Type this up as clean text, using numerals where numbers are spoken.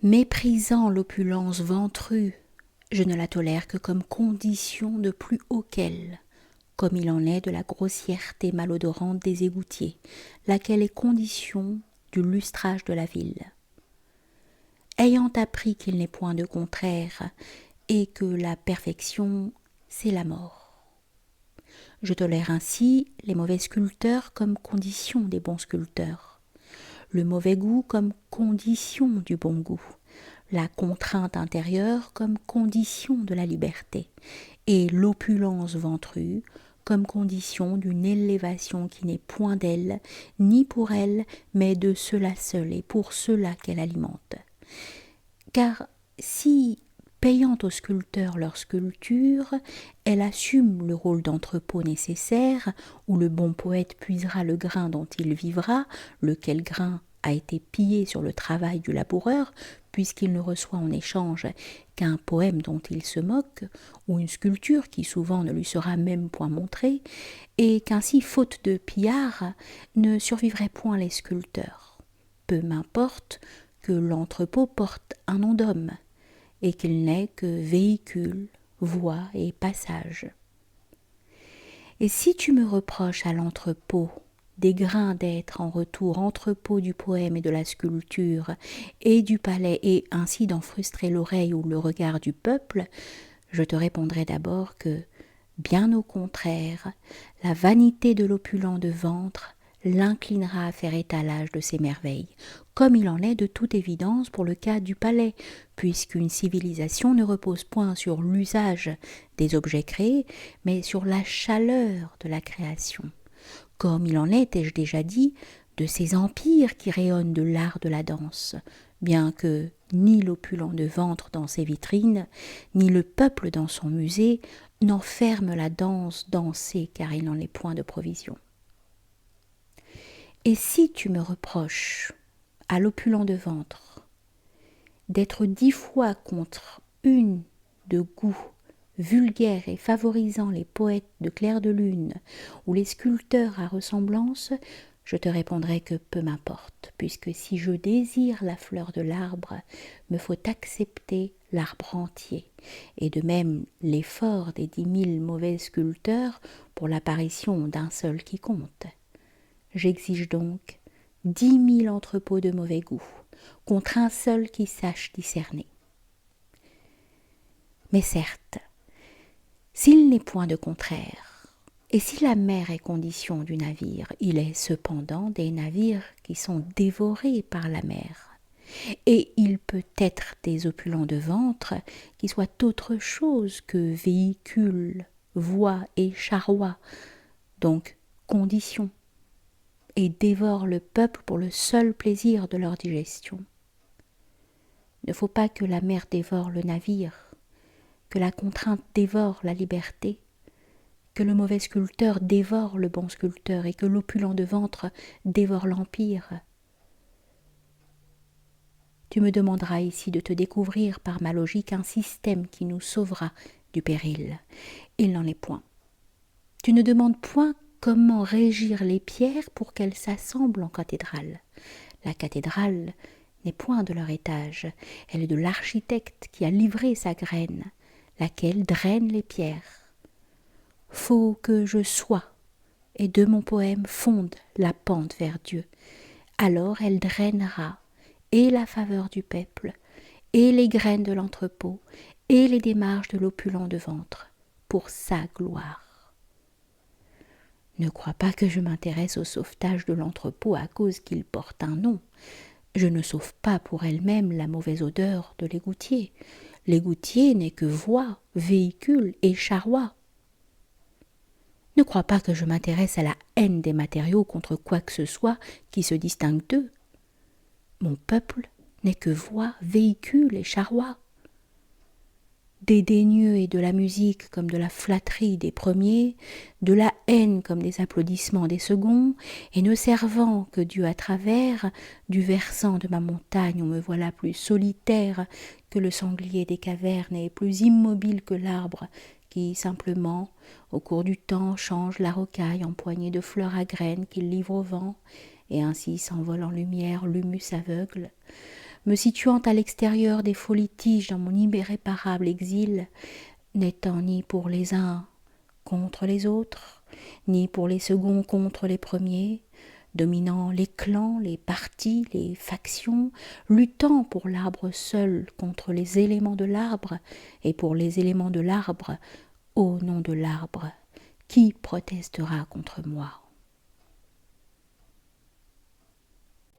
Méprisant l'opulence ventrue, je ne la tolère que comme condition de plus haut qu'elle, comme il en est de la grossièreté malodorante des égoutiers, laquelle est condition du lustrage de la ville. Ayant appris qu'il n'est point de contraire, et que la perfection, c'est la mort. Je tolère ainsi les mauvais sculpteurs comme condition des bons sculpteurs, le mauvais goût comme condition du bon goût, la contrainte intérieure comme condition de la liberté, et l'opulence ventrue comme condition d'une élévation qui n'est point d'elle, ni pour elle, mais de cela seul et pour cela qu'elle alimente. Car si, payant aux sculpteurs leur sculpture, elle assume le rôle d'entrepôt nécessaire, où le bon poète puisera le grain dont il vivra, lequel grain a été pillé sur le travail du laboureur, puisqu'il ne reçoit en échange qu'un poème dont il se moque, ou une sculpture qui souvent ne lui sera même point montrée, et qu'ainsi, faute de pillards, ne survivraient point les sculpteurs. Peu m'importe que l'entrepôt porte un nom d'homme, et qu'il n'est que véhicule, voie et passage. Et si tu me reproches à l'entrepôt des grains d'être en retour entrepôt du poème et de la sculpture, et du palais, et ainsi d'en frustrer l'oreille ou le regard du peuple, je te répondrai d'abord que, bien au contraire, la vanité de l'opulent de ventre l'inclinera à faire étalage de ses merveilles, comme il en est de toute évidence pour le cas du palais, puisqu'une civilisation ne repose point sur l'usage des objets créés, mais sur la chaleur de la création, comme il en est, ai-je déjà dit, de ces empires qui rayonnent de l'art de la danse, bien que ni l'opulent de ventre dans ses vitrines, ni le peuple dans son musée n'enferment la danse dansée, car il n'en est point de provision. Et si tu me reproches à l'opulent de ventre d'être 10 fois contre une de goût vulgaire et favorisant les poètes de clair de lune ou les sculpteurs à ressemblance, je te répondrai que peu m'importe, puisque si je désire la fleur de l'arbre, me faut accepter l'arbre entier, et de même l'effort des 10 000 mauvais sculpteurs pour l'apparition d'un seul qui compte. J'exige donc 10 000 entrepôts de mauvais goût, contre un seul qui sache discerner. Mais certes, s'il n'est point de contraire, et si la mer est condition du navire, il est cependant des navires qui sont dévorés par la mer, et il peut être des opulents de ventre qui soient autre chose que véhicules, voies et charrois, donc conditions, et dévorent le peuple pour le seul plaisir de leur digestion. Il ne faut pas que la mer dévore le navire, que la contrainte dévore la liberté, que le mauvais sculpteur dévore le bon sculpteur et que l'opulent de ventre dévore l'empire. Tu me demanderas ici de te découvrir par ma logique un système qui nous sauvera du péril. Il n'en est point. Tu ne demandes point comment régir les pierres pour qu'elles s'assemblent en cathédrale. La cathédrale n'est point de leur étage, elle est de l'architecte qui a livré sa graine, laquelle draine les pierres. Faut que je sois, et de mon poème fonde la pente vers Dieu. Alors elle drainera et la faveur du peuple, et les graines de l'entrepôt, et les démarches de l'opulent de ventre, pour sa gloire. Ne crois pas que je m'intéresse au sauvetage de l'entrepôt à cause qu'il porte un nom. Je ne sauve pas pour elle-même la mauvaise odeur de l'égoutier. L'égoutier n'est que voie, véhicule et charroi. Ne crois pas que je m'intéresse à la haine des matériaux contre quoi que ce soit qui se distingue d'eux. Mon peuple n'est que voie, véhicule et charroi. Dédaigneux et de la musique comme de la flatterie des premiers, de la haine comme des applaudissements des seconds, et ne servant que Dieu à travers, du versant de ma montagne où me voilà plus solitaire que le sanglier des cavernes et plus immobile que l'arbre qui, simplement, au cours du temps, change la rocaille en poignée de fleurs à graines qu'il livre au vent, et ainsi s'envole en lumière l'humus aveugle. me situant à l'extérieur des faux litiges dans mon irréparable exil, n'étant ni pour les uns contre les autres, ni pour les seconds contre les premiers, dominant les clans, les partis, les factions, luttant pour l'arbre seul contre les éléments de l'arbre et pour les éléments de l'arbre, au nom de l'arbre, qui protestera contre moi?